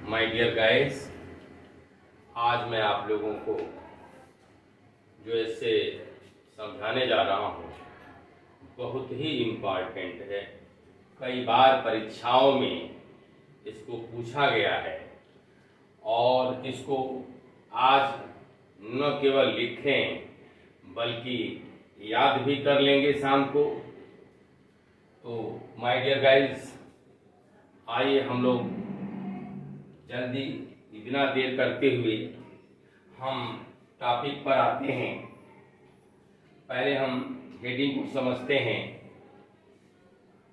My dear guys, आज मैं आप लोगों को जो इससे समझाने जा रहा हूँ बहुत ही इम्पॉर्टेंट है। कई बार परीक्षाओं में इसको पूछा गया है और इसको आज न केवल लिखें बल्कि याद भी कर लेंगे शाम को। तो माय डियर गाइस, आइए हम लोग जल्दी बिना देर करते हुए हम टॉपिक पर आते हैं। पहले हम हेडिंग को समझते हैं।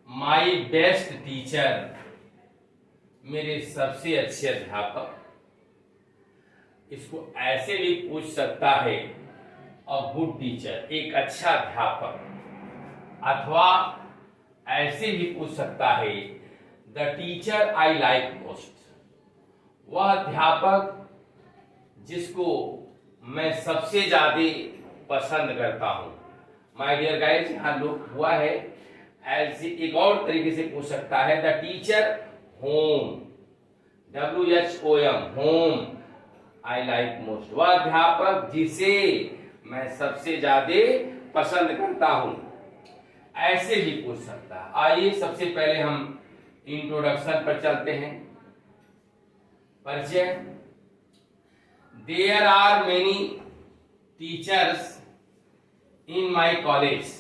माय बेस्ट टीचर, मेरे सबसे अच्छे अध्यापक। इसको ऐसे भी पूछ सकता है अ गुड टीचर, एक अच्छा अध्यापक, अथवा ऐसे भी पूछ सकता है the teacher I like most, वह अध्यापक जिसको मैं सबसे ज्यादा पसंद करता हूं। माय डियर गाइस, यहां लोग हुआ है ऐसे एक और तरीके से पूछ सकता है the teacher home, WHOM, home I like most, वह अध्यापक जिसे मैं सबसे ज्यादा पसंद करता हूं। ऐसे भी पूछ सकता है। आइए सबसे पहले हम इंट्रोडक्शन पर चलते हैं। परिचय। There are many teachers in my college,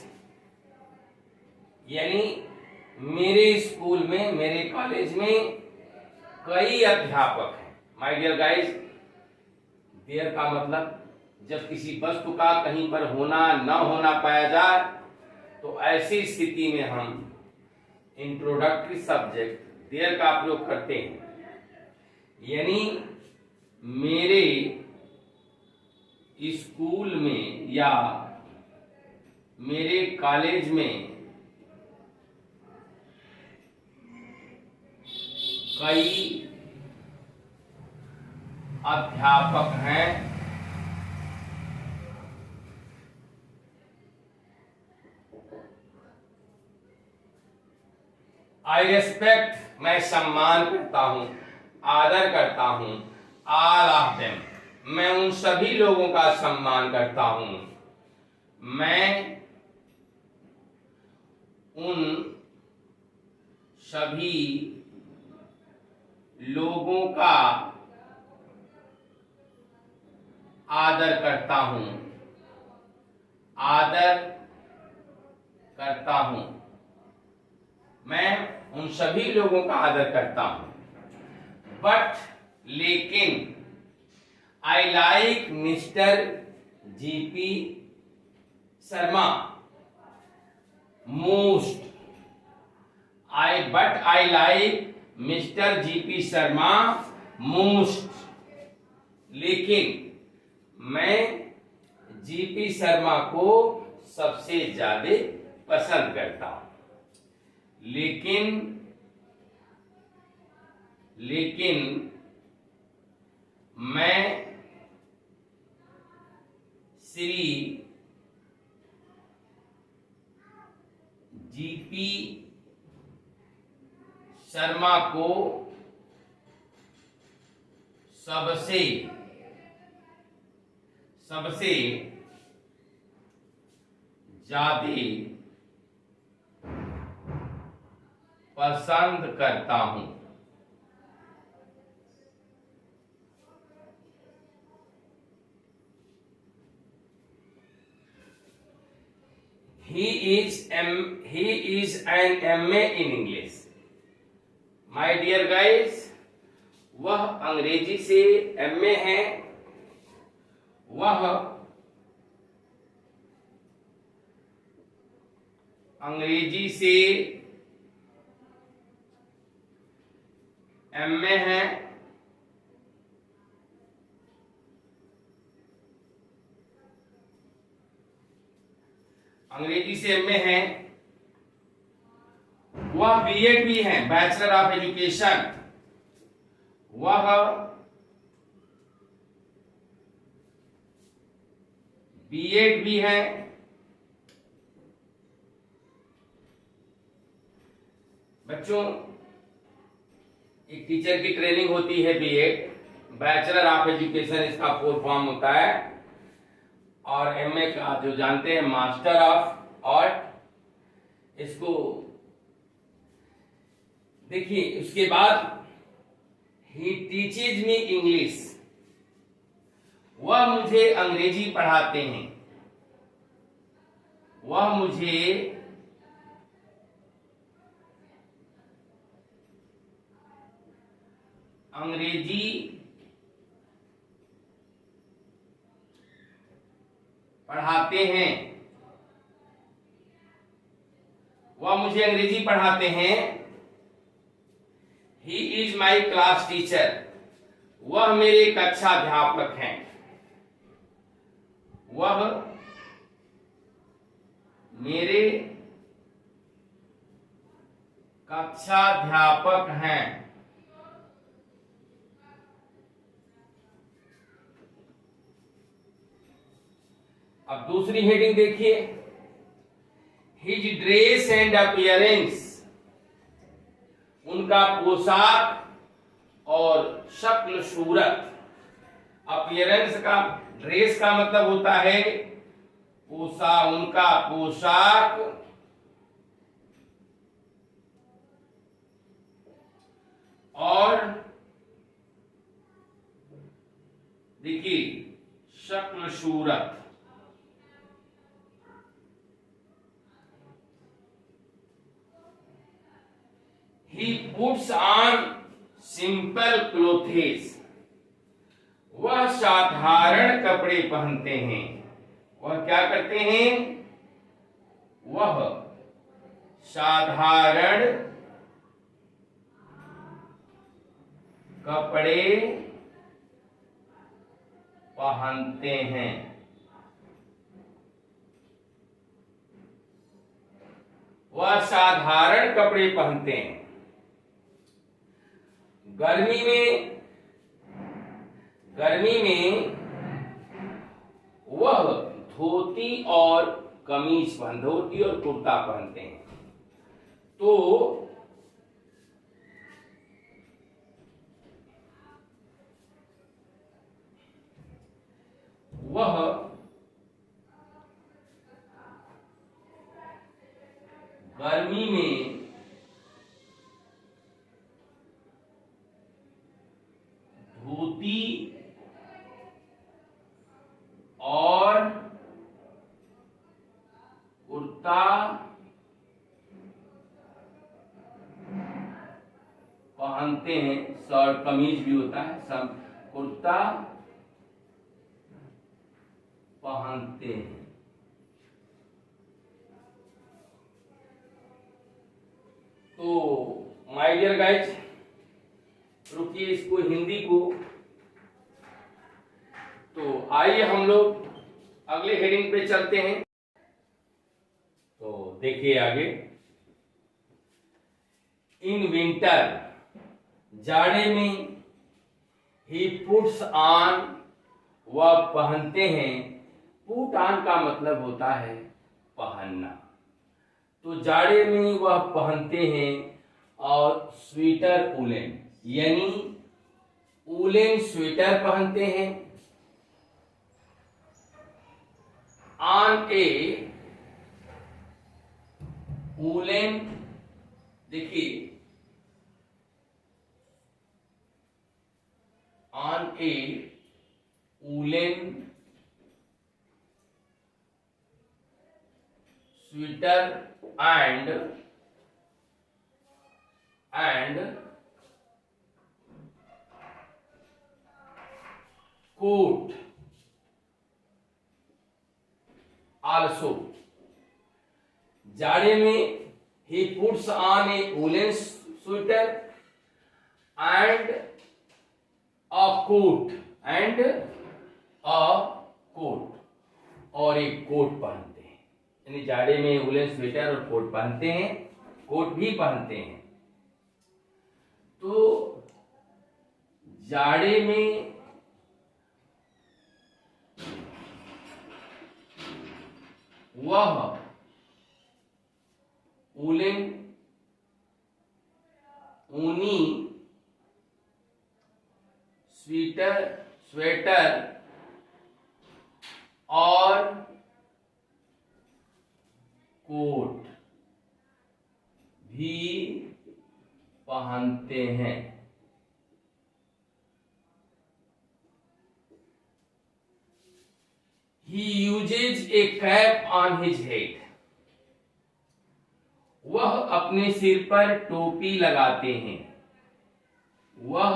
यानी मेरे स्कूल में, मेरे कॉलेज में कई अध्यापक हैं। माय डियर गाइस, देयर का मतलब जब किसी वस्तु का कहीं पर होना न होना पाया जाए तो ऐसी स्थिति में हम इंट्रोडक्टरी सब्जेक्ट देयर का प्रयोग करते हैं। यानी मेरे स्कूल में या मेरे कॉलेज में कई अध्यापक हैं। आई रेस्पेक्ट, मैं सम्मान करता हूं, आदर करता हूं, ऑल ऑफ देम, मैं उन सभी लोगों का सम्मान करता हूं। मैं उन सभी लोगों का आदर करता हूं, आदर करता हूं। मैं उन सभी लोगों का आदर करता हूं। बट, लेकिन, I like mister GP Sharma most, but I like mister GP Sharma most, लेकिन मैं GP शर्मा को सबसे ज्यादा पसंद करता हूं। लेकिन मैं श्री GP शर्मा को सबसे ज्यादा पसंद करता हूं। He is an MA in English. My dear guys, वह अंग्रेजी से MA है। वह अंग्रेजी से MA है। अंग्रेजी से MA है। वह BEd भी है, बैचलर ऑफ एजुकेशन। वह BEd भी है। बच्चों, एक टीचर की ट्रेनिंग होती है बीएड, बैचलर ऑफ एजुकेशन इसका फुल फॉर्म होता है, और एमए का जो जानते हैं मास्टर ऑफ आर्ट। इसको देखिए, उसके बाद ही टीचेज मी इंग्लिश, वह मुझे अंग्रेजी पढ़ाते हैं, वह मुझे अंग्रेजी पढ़ाते हैं, वह मुझे अंग्रेजी पढ़ाते हैं। He is my class teacher, वह मेरे कक्षा अध्यापक हैं, वह मेरे कक्षाध्यापक हैं। अब दूसरी हेडिंग देखिए, हिज ड्रेस एंड अपीयरेंस, उनका पोशाक और शक्ल सूरत। अपीयरेंस का, ड्रेस का मतलब होता है पोशाक, उनका पोशाक और देखिए शक्ल सूरत। He puts on simple clothes, वह साधारण कपड़े पहनते हैं। वह क्या करते हैं? वह साधारण कपड़े पहनते हैं। वह साधारण कपड़े पहनते हैं। गर्मी में वह धोती और कमीज धोती और कुर्ता पहनते हैं। तो वह गर्मी में धोती और कुर्ता पहनते हैं। शर्ट कमीज भी होता है, सब कुर्ता पहनते हैं। तो माय डियर गाइज, रुकिए इसको हिंदी को। तो आइए हम लोग अगले हेडिंग पे चलते हैं। तो देखिए आगे, इन विंटर, जाड़े में, ही पुट्स ऑन, वह पहनते हैं। पुट ऑन का मतलब होता है पहनना। तो जाड़े में वह पहनते हैं और स्वेटर उलेन, यानी उलेन स्वेटर पहनते हैं। ऑन ए उलेन, देखिए on A woollen sweater and coat also, जाड़े में he puts on a woolen sweater and a coat और एक कोट पहनते हैं। यानी जाड़े में वुलन स्वेटर और कोट पहनते हैं, कोट भी पहनते हैं। तो जाड़े में वह वुलन ऊनी स्वेटर और कोट भी पहनते हैं। He uses a cap on his head. वह अपने सिर पर टोपी लगाते हैं। वह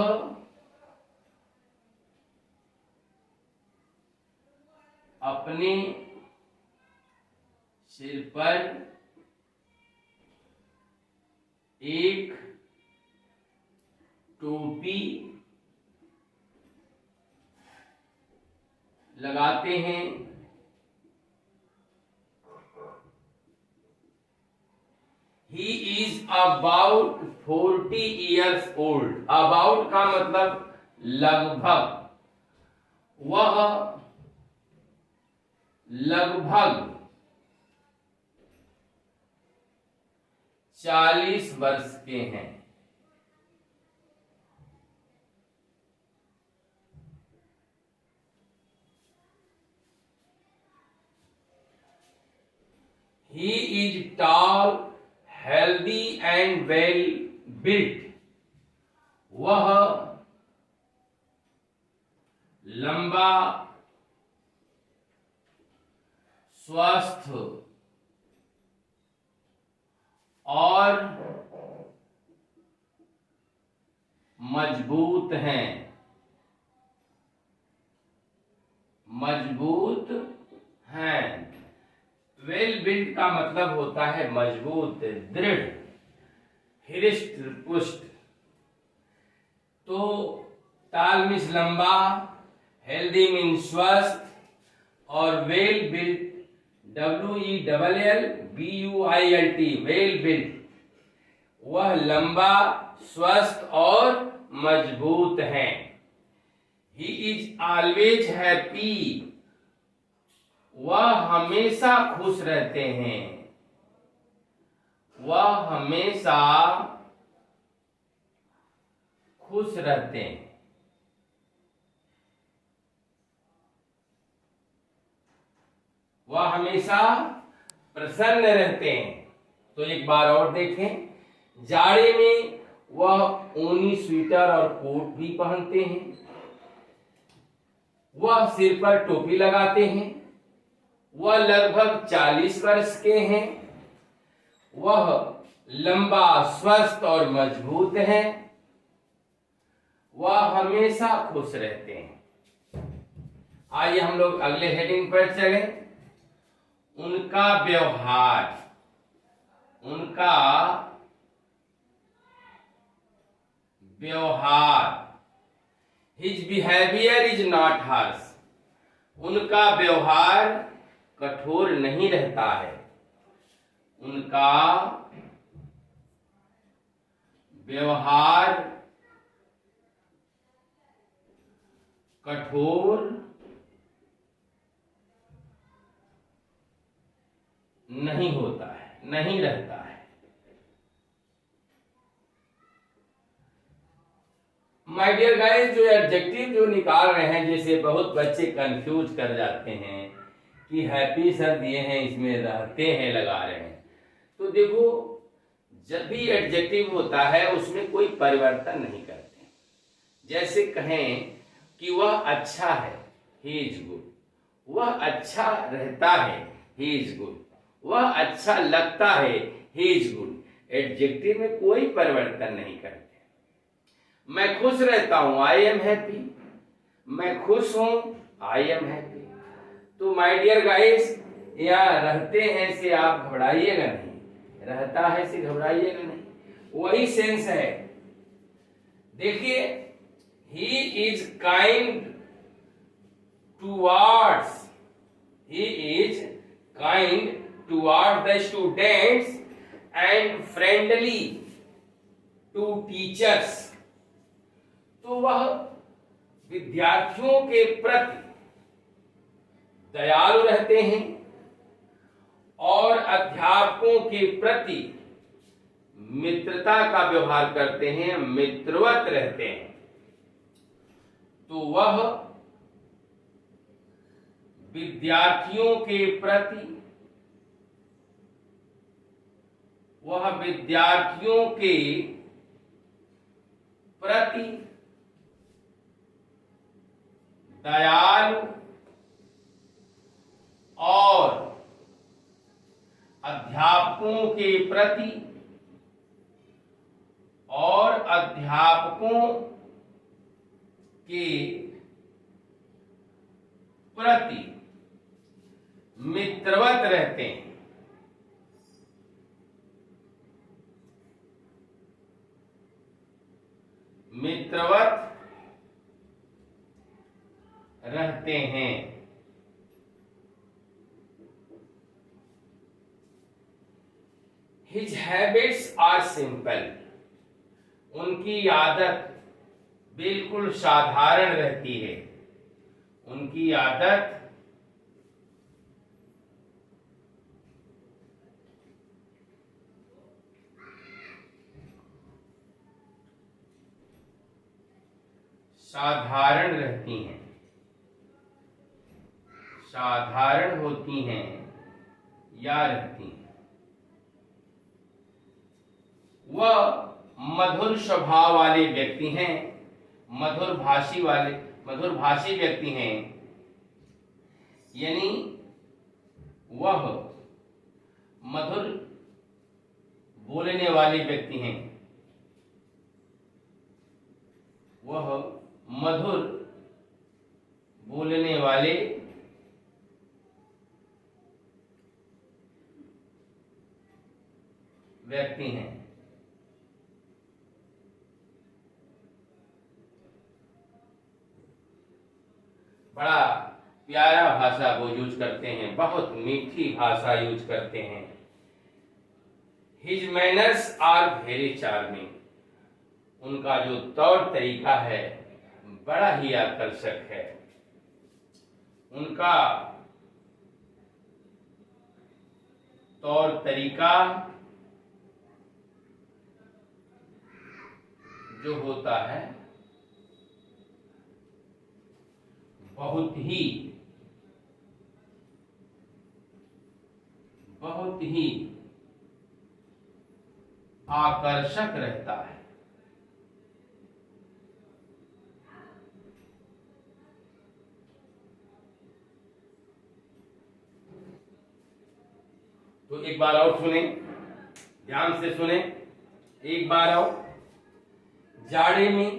अपने सिर पर एक टोपी लगाते हैं। He is about 40 years old. About का मतलब लगभग। वह लगभग 40 वर्ष के हैं। He is tall, healthy and well built. वह लंबा, स्वस्थ और मजबूत हैं। मजबूत हैं। वेल बिल्ट का मतलब होता है मजबूत, दृढ़, हृष्ट पुष्ट। तो टाल मीन्स लंबा, हेल्दी मीन्स स्वस्थ और well built WELLBUILT well built, वह लंबा, स्वस्थ और मजबूत हैं। He is always happy. वह हमेशा खुश रहते हैं। वह हमेशा खुश रहते हैं। वह हमेशा प्रसन्न रहते हैं। तो एक बार और देखें, जाड़े में वह ऊनी स्वेटर और कोट भी पहनते हैं। वह सिर पर टोपी लगाते हैं। वह लगभग 40 वर्ष के हैं। वह लंबा, स्वस्थ और मजबूत हैं। वह हमेशा खुश रहते हैं। आइए हम लोग अगले हेडिंग पर चलें। उनका व्यवहार। उनका व्यवहार। His behavior is not harsh. उनका व्यवहार कठोर नहीं रहता है। उनका व्यवहार कठोर नहीं होता है, नहीं रहता है। माय डियर गाइस, जो एडजेक्टिव जो निकाल रहे हैं, जैसे बहुत बच्चे कंफ्यूज कर जाते हैं कि हैप्पी सर दिए हैं, इसमें रहते हैं लगा रहे हैं। तो देखो, जब भी एडजेक्टिव होता है उसमें कोई परिवर्तन नहीं करते। जैसे कहें कि वह अच्छा है, ही इज गुड। वह अच्छा रहता है, ही इज गुड। वह अच्छा लगता है, ही इज गुड। एडजेक्टिव में कोई परिवर्तन नहीं करते। मैं खुश रहता हूं, आई एम हैप्पी। मैं खुश हूं, आई एम हैप्पी। तो माय डियर गाइस, यहाँ रहते हैं से आप घबराइएगा नहीं, रहता है से घबराइएगा नहीं, वही सेंस है। देखिए, he is kind towards, he is kind towards the students and friendly to teachers. तो वह विद्यार्थियों के प्रति दयालु रहते हैं और अध्यापकों के प्रति मित्रता का व्यवहार करते हैं, मित्रवत रहते हैं। तो वह विद्यार्थियों के प्रति दयालु और अध्यापकों के प्रति मित्रवत रहते हैं। His habits are simple. उनकी आदत बिल्कुल साधारण रहती है। उनकी आदत साधारण रहती हैं, साधारण होती हैं या रहती हैं। वह मधुर स्वभाव वाले व्यक्ति हैं, मधुर भाषी व्यक्ति हैं, यानी वह मधुर बोलने वाले व्यक्ति हैं। वह मधुर बोलने वाले व्यक्ति हैं। बड़ा प्यारा भाषा वो यूज करते हैं, बहुत मीठी भाषा यूज करते हैं। His manners are very charming. उनका जो तौर तरीका है बड़ा ही आकर्षक है। उनका तौर तरीका जो होता है बहुत ही आकर्षक रहता है। तो एक बार और सुने, ध्यान से सुने, एक बार और। जाड़े में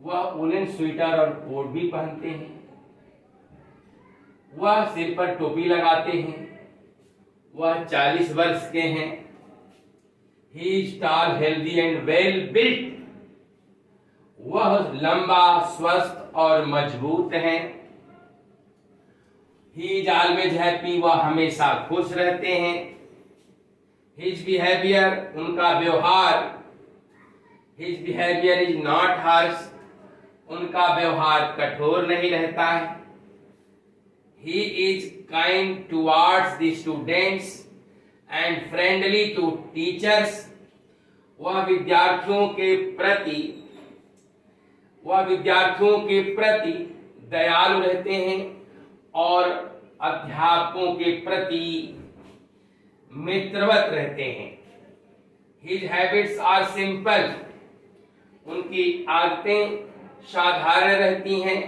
वह वुलन स्वेटर और कोट भी पहनते हैं। वह सिर पर टोपी लगाते हैं। वह 40 वर्ष के हैं। He is tall, healthy and well built. वह लंबा, स्वस्थ और मजबूत हैं। He is always happy. वह हमेशा खुश रहते हैं। His behavior, उनका व्यवहार, His behavior is not harsh. उनका व्यवहार कठोर नहीं रहता है। He is kind towards the students and friendly to teachers. वह विद्यार्थियों के प्रति दयालु रहते हैं और अध्यापकों के प्रति मित्रवत रहते हैं। His habits are simple. उनकी आदतें साधारण रहती हैं।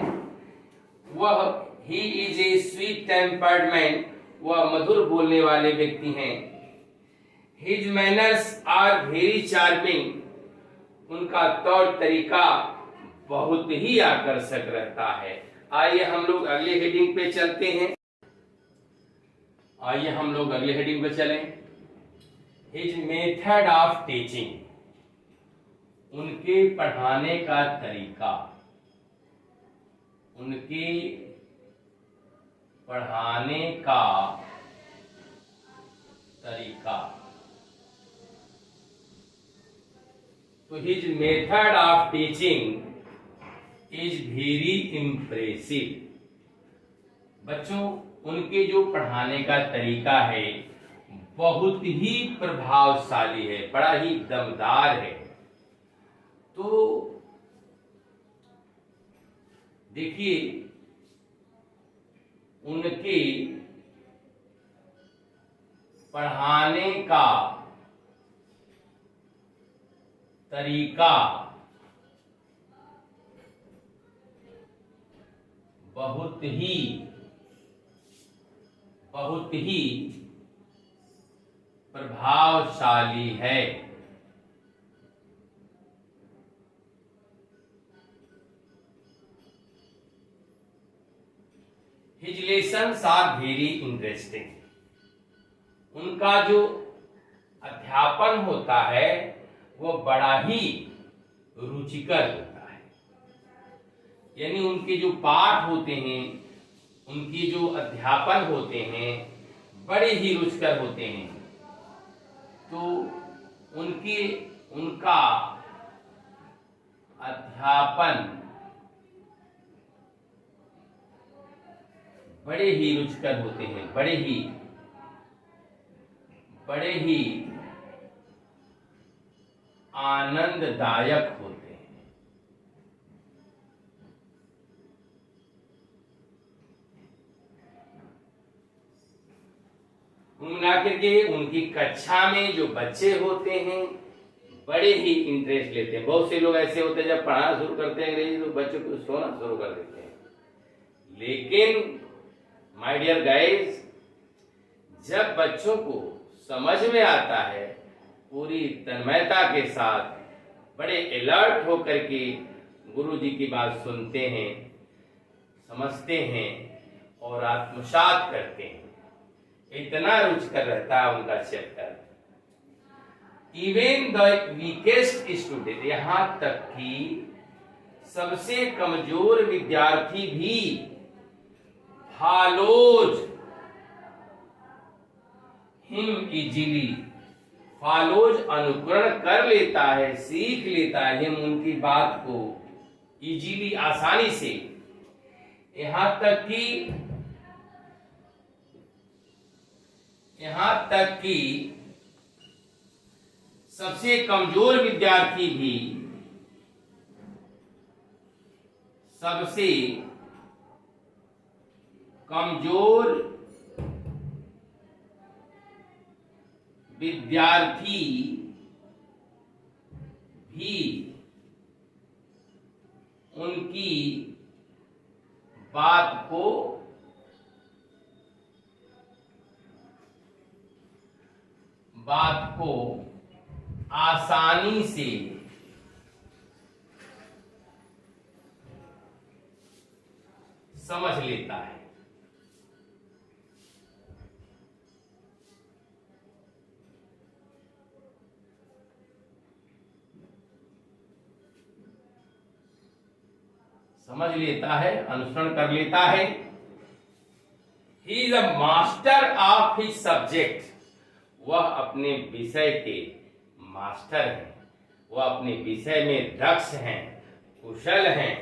वह He is a sweet tempered man. वह मधुर बोलने वाले व्यक्ति हैं। His manners are very charming. उनका तौर तरीका बहुत ही आकर्षक रहता है। आइए हम लोग अगले हेडिंग पे चलते हैं। चलें। His method of teaching. उनके पढ़ाने का तरीका, तो his method of teaching is very impressive. बच्चों, उनके जो पढ़ाने का तरीका है बहुत ही प्रभावशाली है, बड़ा ही दमदार है। तो देखिए, उनके पढ़ाने का तरीका बहुत ही प्रभावशाली है। His lessons are very interesting. उनका जो अध्यापन होता है वो बड़ा ही रुचिकर होता है। यानी उनके जो पाठ होते हैं, उनकी जो अध्यापन होते हैं, बड़े ही रुचिकर होते हैं। तो उनका अध्यापन बड़े ही रुचिकर होते हैं, बड़े ही आनंददायक होते हैं। मिलाकर के उनकी कक्षा में जो बच्चे होते हैं बड़े ही इंटरेस्ट लेते हैं। बहुत से लोग ऐसे होते हैं जब पढ़ाना शुरू करते हैं अंग्रेजी तो बच्चों को सोना शुरू कर देते हैं। लेकिन माय डियर गाइस, जब बच्चों को समझ में आता है, पूरी तन्मयता के साथ बड़े अलर्ट होकर के गुरुजी की बात सुनते हैं, समझते हैं और आत्मसात करते हैं, इतना रुचिकर रहता है उनका chapter. Even the weakest student, यहां तक कि सबसे कमजोर विद्यार्थी भी फॉलोज हिम इजीली, फॉलोज अनुकरण कर लेता है, सीख लेता है हिम उनकी बात को इजीली, आसानी से। यहां तक कि सबसे कमजोर विद्यार्थी भी सबसे कमजोर विद्यार्थी भी उनकी बात को आसानी से समझ लेता है। समझ लेता है, अनुसरण कर लेता है। He is a master of his subject, वह अपने विषय के मास्टर हैं, वह अपने विषय में दक्ष हैं, कुशल हैं।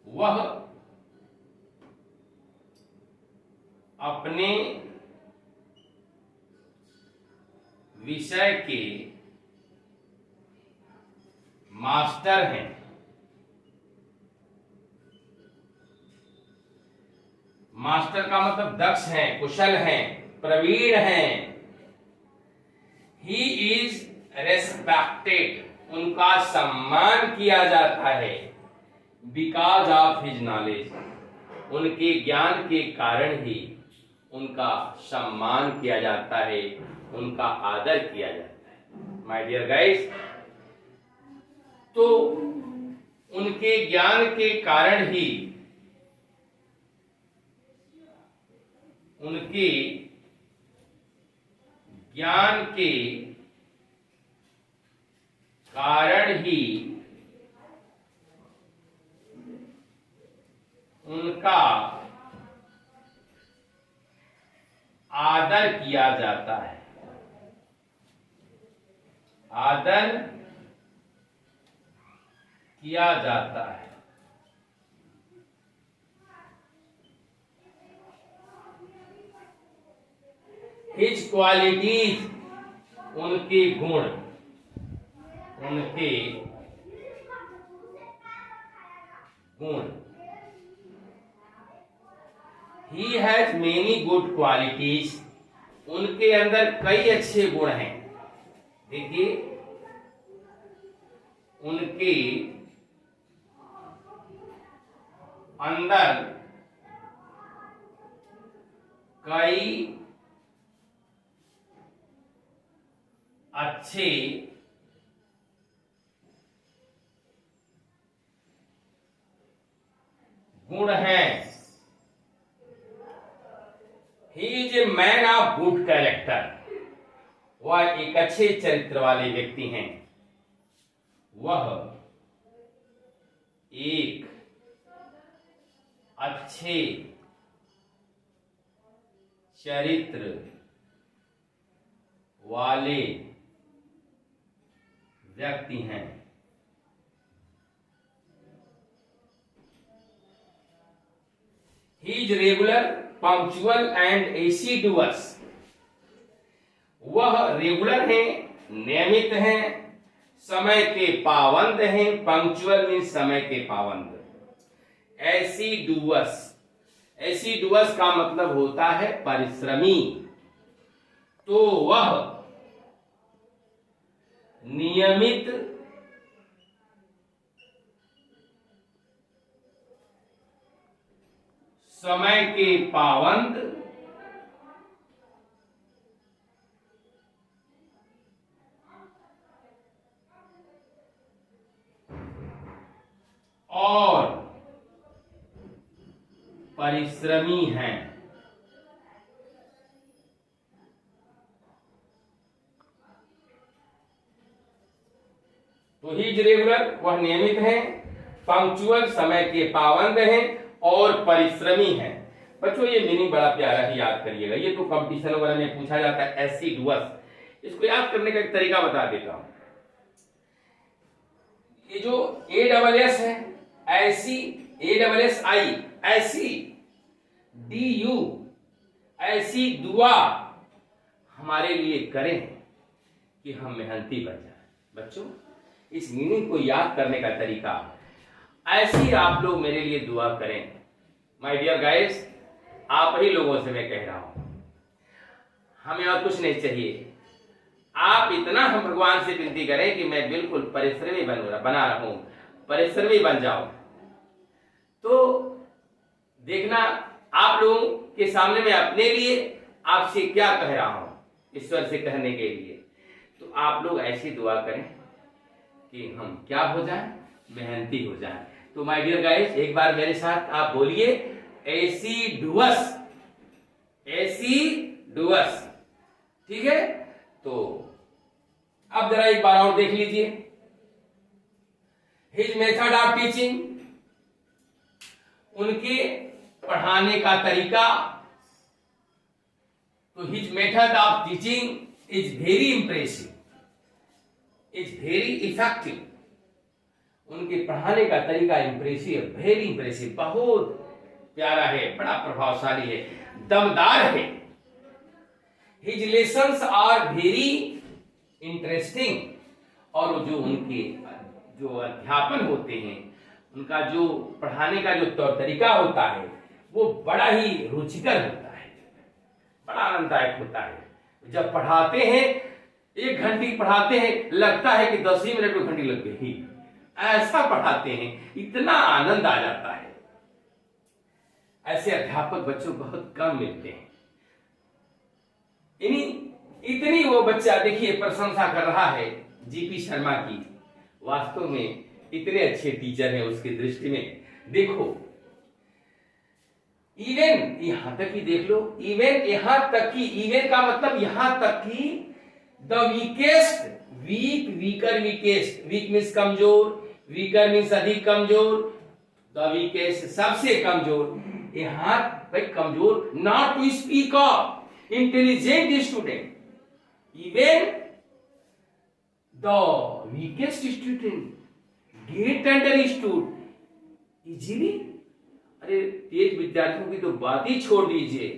वह अपने विषय के मास्टर हैं। मास्टर का मतलब दक्ष हैं, कुशल हैं, प्रवीण हैं। ही इज रेस्पेक्टेड, उनका सम्मान किया जाता है। बिकॉज ऑफ हिज नॉलेज, उनके ज्ञान के कारण ही उनका सम्मान किया जाता है, उनका आदर किया जाता है। माय डियर गाइस, तो उनके ज्ञान के कारण ही, उनके ज्ञान के कारण ही उनका आदर किया जाता है, आदर किया जाता है। हिज क्वालिटीज, उनके गुण, उनके गुण। He has many good qualities, उनके अंदर कई अच्छे गुण हैं। देखिए, उनके अंदर कई अच्छे गुण हैं। He is a man of good character, वह एक अच्छे चरित्र वाले व्यक्ति हैं। वह एक अच्छे चरित्र वाले व्यक्ति हैं। He is regular, punctual and assiduous, वह रेगुलर हैं, नियमित हैं, समय के पाबंद हैं। पंक्चुअल मीन्स समय के पाबंद। एसिडुअस, एसिडुअस का मतलब होता है परिश्रमी। तो वह नियमित समय के पाबंद और परिश्रमी हैं। तो ही इज रेगुलर, वह नियमित हैं, पंक्चुअल समय के पाबंद हैं और परिश्रमी हैं। बच्चों ये मीनिंग बड़ा प्यारा है, याद करिएगा। ये तो कंपटीशन वगैरह में पूछा जाता है, एसिडुअस। इसको याद करने का एक तरीका बता देता हूं। ये जो ए डबल एस है, ऐसी, ए डबल एस आई, ऐसी, डी यू, ऐसी दुआ हमारे लिए करें कि हम मेहनती बन जाए। बच्चों इस मीनिंग को याद करने का तरीका, ऐसी आप लोग मेरे लिए दुआ करें। माय डियर गाइस, आप ही लोगों से मैं कह रहा हूं, हमें और कुछ नहीं चाहिए। आप इतना हम भगवान से विनती करें कि मैं बिल्कुल परिश्रमी बना रहूं, परिश्रमी बन जाऊं। तो देखना, आप लोगों के सामने मैं अपने लिए आपसे क्या कह रहा हूं, ईश्वर से कहने के लिए। तो आप लोग ऐसी दुआ करें कि हम क्या हो जाएं, मेहनती हो जाएं। तो माय डियर गाइस, एक बार मेरे साथ आप बोलिए, एसिडुअस, एसिडुअस। ठीक है, तो अब जरा एक बार और देख लीजिए। हिज मेथड ऑफ टीचिंग, उनके पढ़ाने का तरीका। तो his method of teaching is very impressive, is very effective. उनके पढ़ाने का तरीका इंप्रेसिव, वेरी इंप्रेसिव, बहुत प्यारा है, बड़ा प्रभावशाली है, दमदार है। His lessons are very interesting, और जो उनके जो अध्यापन होते हैं, उनका जो पढ़ाने का जो तौर तरीका होता है, वो बड़ा ही रुचिकर होता है, बड़ा आनंददायक होता है। जब पढ़ाते हैं, 1 घंटे पढ़ाते हैं, लगता है कि 10 ही मिनट में घंटी लग गई, ऐसा पढ़ाते हैं, इतना आनंद आ जाता है। ऐसे अध्यापक बच्चों बहुत कम मिलते हैं। इतनी वो बच्चा देखिए प्रशंसा कर रहा है जीपी शर्मा की, वास्तव में इतने अच्छे टीचर हैं उसकी दृष्टि में। देखो, इवन यहां तक ही देख लो, इवन यहां तक की, इवन का मतलब यहां तक की the weakest, weak, weaker, weakest, weak means कमजोर, वीकर मीन्स अधिक कमजोर, द वीकेस्ट सबसे कमजोर। यहां भाई कमजोर, not to speak of intelligent student, even the weakest student get understood easily. अरे तेज विद्यार्थियों की तो बात ही छोड़ दीजिए,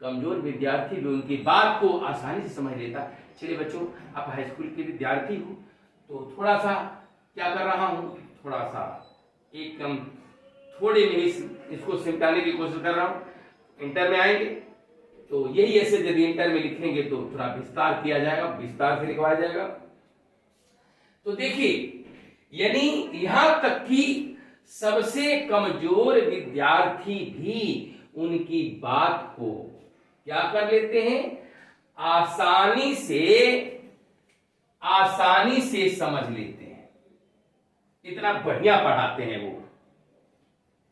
कमजोर विद्यार्थी भी उनकी बात को आसानी से समझ लेता। चलिए बच्चों, आप हाई स्कूल के विद्यार्थी हो, तो थोड़ा सा क्या कर रहा हूं, थोड़ा सा एकदम थोड़े में ही इसको सिमटाने की कोशिश कर रहा हूं। इंटर में आएंगे तो यही ऐसे यदि इंटर में लिखेंगे तो थोड़ा विस्तार किया जाएगा, विस्तार से लिखवाया जाएगा। तो देखिए, यानी यहां तक कि सबसे कमजोर विद्यार्थी भी उनकी बात को क्या कर लेते हैं, आसानी से समझ लेते हैं। इतना बढ़िया पढ़ाते हैं वो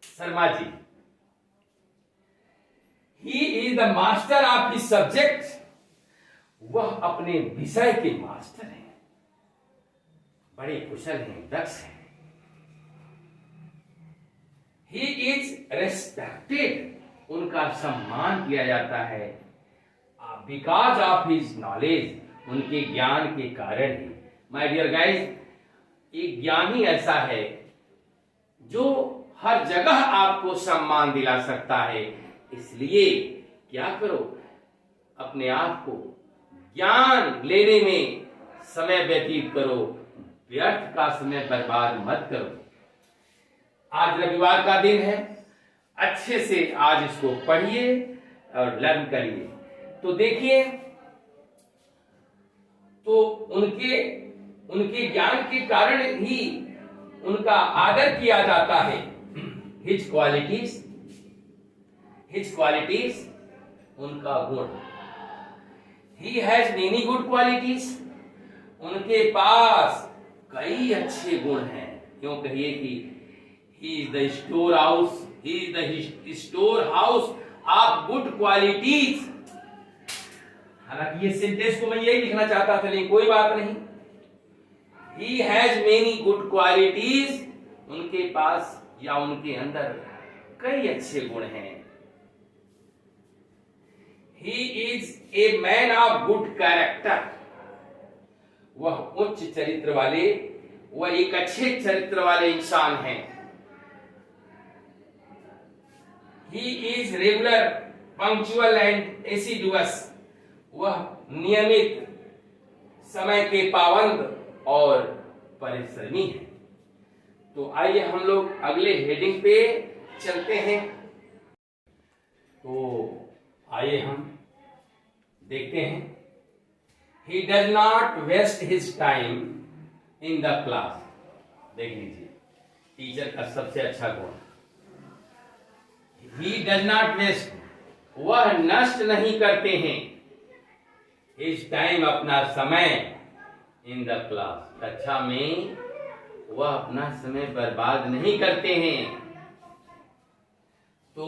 Sharma ji. He is the master of his subject, वह अपने विषय के मास्टर हैं, बड़े कुशल हैं, दक्ष हैं। ही इज रेस्पेक्टेड, उनका सम्मान किया जाता है, बिकॉज ऑफ हिज नॉलेज, उनके ज्ञान के कारण ही। माय डियर गाइस, एक ज्ञान ही ऐसा है जो हर जगह आपको सम्मान दिला सकता है। इसलिए क्या करो, अपने आप को ज्ञान लेने में समय व्यतीत करो, व्यर्थ का समय बर्बाद मत करो। आज रविवार का दिन है, अच्छे से आज इसको पढ़िए और लर्न करिए। तो देखिए, तो उनके ज्ञान के कारण ही उनका आदर किया जाता है। हिज क्वालिटीज, उनका गुण। He has many good qualities, उनके पास कई अच्छे गुण हैं। क्यों कहिए कि ही is the store house of good qualities. हालांकि ये सेंटेंस को मैं यही लिखना चाहता था, लेकिन कोई बात नहीं। He has many good qualities, उनके पास या उनके अंदर कई अच्छे गुण हैं। He is a man of good character, वह उच्च चरित्र वाले, वह एक अच्छे चरित्र वाले इंसान हैं। He is regular, punctual and assiduous, वह नियमित, समय के पाबंद और परिश्रमी है। तो आइए हम लोग अगले हेडिंग पे चलते हैं। तो आइए हम देखते हैं। He does not waste his time in the class. देख लीजिए, टीचर का सबसे अच्छा गुण। ही डज नॉट वेस्ट, वह नष्ट नहीं करते हैं, हिज टाइम, अपना समय, इन द क्लास, कक्षा में वह अपना समय बर्बाद नहीं करते हैं। तो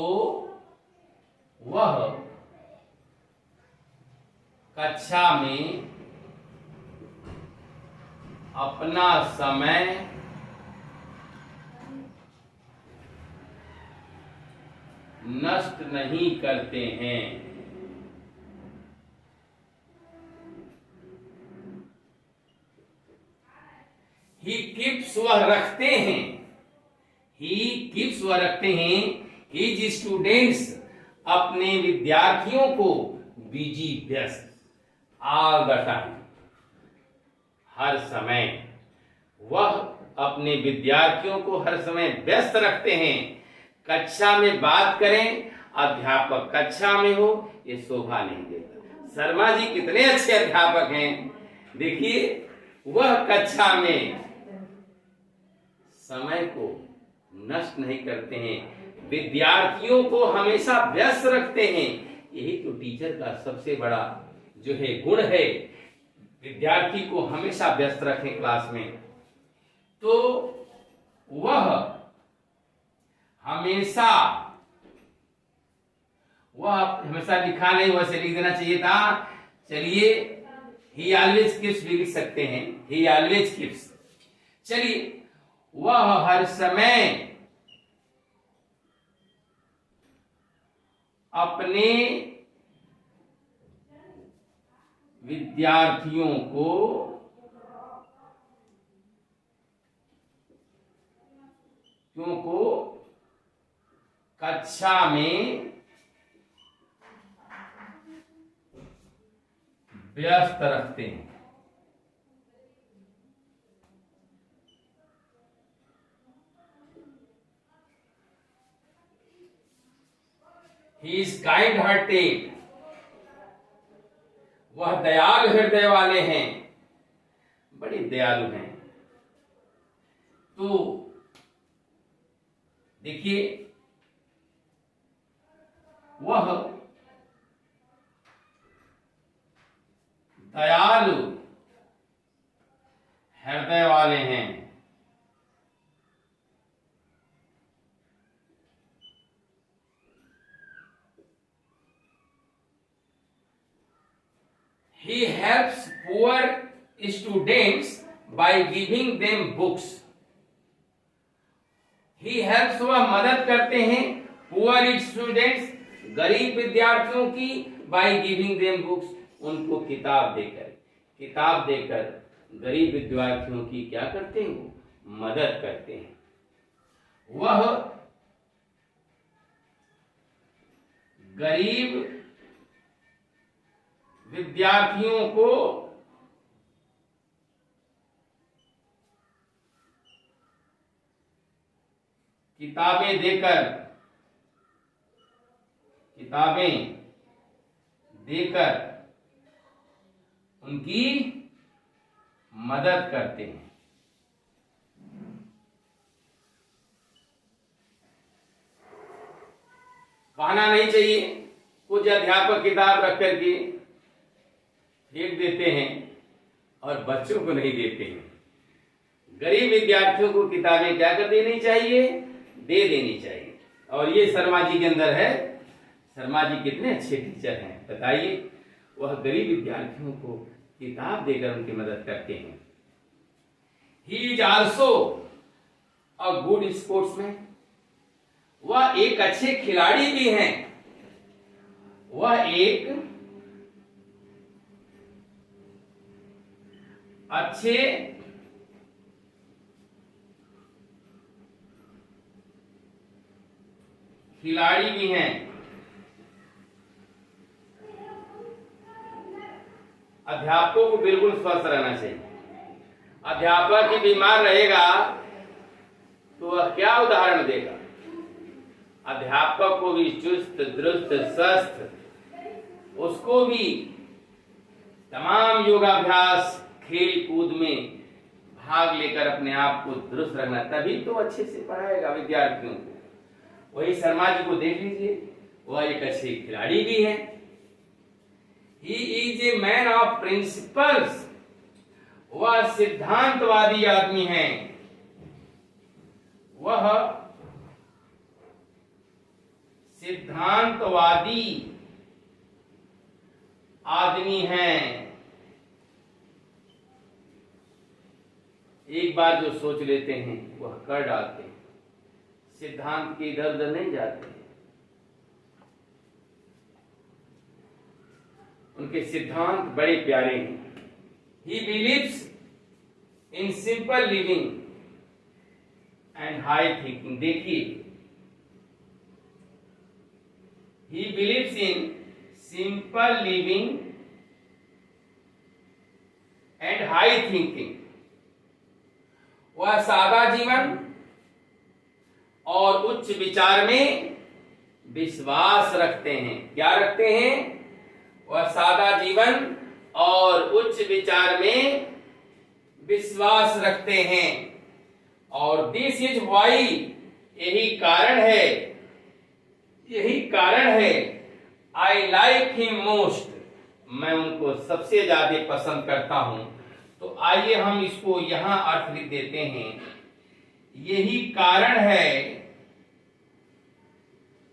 वह कक्षा में अपना समय नष्ट नहीं करते हैं। ही कीप्स, वह रखते हैं, ही कीप्स, वह रखते हैं, हिज स्टूडेंट्स, अपने विद्यार्थियों को, बिजी, व्यस्त, ऑल द टाइम, हर समय, वह अपने विद्यार्थियों को हर समय व्यस्त रखते हैं। कक्षा में बात करें, अध्यापक कक्षा में हो, ये शोभा नहीं देता। शर्मा जी कितने अच्छे अध्यापक हैं। देखिए, वह कक्षा में समय को नष्ट नहीं करते हैं, विद्यार्थियों को हमेशा व्यस्त रखते हैं। यही तो टीचर का सबसे बड़ा जो है गुण है, विद्यार्थी को हमेशा व्यस्त रखें क्लास में। तो वह हमेशा लिखा नहीं, वैसे लिख देना चाहिए था। चलिए, ही ऑलवेज कीप्स भी लिख सकते हैं, ही ऑलवेज कीप्स। चलिए, वह हर समय अपने विद्यार्थियों को कक्षा में व्यस्त रखते हैं। ही इज काइंड हार्टेड, वह दयालु हृदय वाले हैं, बड़े दयालु हैं। तो देखिए, वह दयालु हृदय वाले हैं। He helps poor students by giving them books. He helps, वह मदद करते हैं poor students, गरीब विद्यार्थियों की, by giving them books, उनको किताब देकर गरीब विद्यार्थियों की क्या करते हैं, वो मदद करते हैं। वह गरीब विद्यार्थियों को किताबें देकर उनकी मदद करते हैं। कहना नहीं चाहिए, कुछ अध्यापक किताब रख करके फेंक देते हैं और बच्चों को नहीं देते हैं। गरीब विद्यार्थियों को किताबें क्या कर देनी चाहिए, दे देनी चाहिए। और ये शर्मा जी के अंदर है। शर्मा जी कितने अच्छे टीचर हैं, बताइए। वह गरीब विद्यार्थियों को किताब देकर उनकी मदद करते हैं। He is also a good sportsman, वह एक अच्छे खिलाड़ी भी हैं। वह एक अच्छे खिलाड़ी भी हैं। अध्यापकों को बिल्कुल स्वस्थ रहना चाहिए। अध्यापक ही बीमार रहेगा तो वह क्या उदाहरण देगा। अध्यापक को भी चुस्त दुरुस्त स्वस्थ, उसको भी तमाम योगाभ्यास खेल कूद में भाग लेकर अपने आप को दुरुस्त रखना, तभी तो अच्छे से पढ़ाएगा विद्यार्थियों को। वही शर्मा जी को देख लीजिए, वह एक अच्छे खिलाड़ी भी हैं। He is a man of principles, वह सिद्धांतवादी आदमी हैं। वह सिद्धांतवादी आदमी हैं। एक बार जो सोच लेते हैं वह कर डालते हैं, सिद्धांत के इधर उधर नहीं जाते हैं। उनके सिद्धांत बड़े प्यारे हैं। He believes in simple living and high thinking. देखिए, he believes in simple living and high thinking. वह सादा जीवन और उच्च विचार में विश्वास रखते हैं। क्या रखते हैं? वह सादा जीवन और उच्च विचार में विश्वास रखते हैं। और दिस इज वाई, यही कारण है आई लाइक हिम मोस्ट, मैं उनको सबसे ज्यादा पसंद करता हूं। तो आइए हम इसको यहां अर्थ लिख देते हैं। यही कारण है,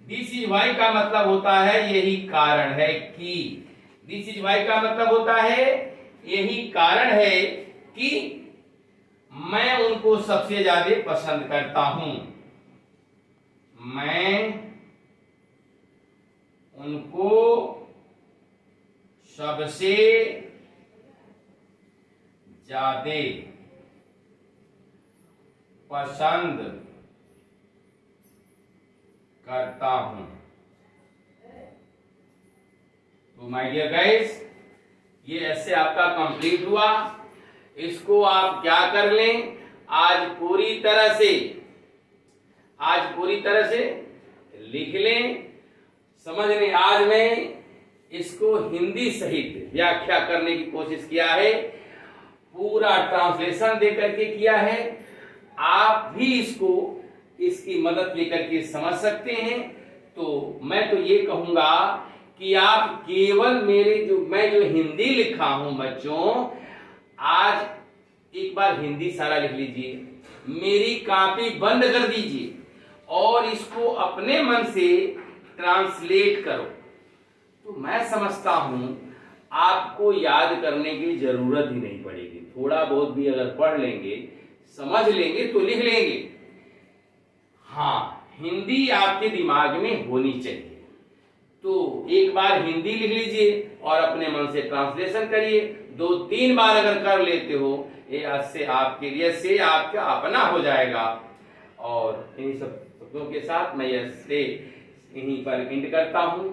दिस इज वाई का मतलब होता है यही कारण है कि, दिस इज वाई का मतलब होता है यही कारण है कि मैं उनको सबसे ज्यादा पसंद करता हूं। मैं उनको सबसे ज्यादा पसंद करता हूं। तो माय डियर गाइस, ये ऐसे आपका कंप्लीट हुआ। इसको आप क्या कर लें, आज पूरी तरह से लिख लें, समझ नहीं। आज मैं इसको हिंदी सहित व्याख्या करने की कोशिश किया है, पूरा ट्रांसलेशन दे करके किया है। आप भी इसको इसकी मदद लेकर के समझ सकते हैं। तो मैं तो ये कहूंगा कि आप केवल मैं जो हिंदी लिखा हूं बच्चों, आज एक बार हिंदी सारा लिख लीजिए, मेरी कॉपी बंद कर दीजिए और इसको अपने मन से ट्रांसलेट करो। तो मैं समझता हूं आपको याद करने की जरूरत ही नहीं पड़ेगी। थोड़ा बहुत भी अगर पढ़ लेंगे, समझ लेंगे तो लिख लेंगे। हाँ, हिंदी आपके दिमाग में होनी चाहिए। तो एक बार हिंदी लिख लीजिए और अपने मन से ट्रांसलेशन करिए। 2-3 बार अगर कर लेते हो, ये से आपके लिए से आपका अपना हो जाएगा। और इन्हीं सब शब्दों के साथ मैं यहीं पर एंड करता हूं।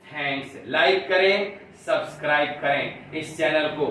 थैंक्स। लाइक करें, सब्सक्राइब करें इस चैनल को।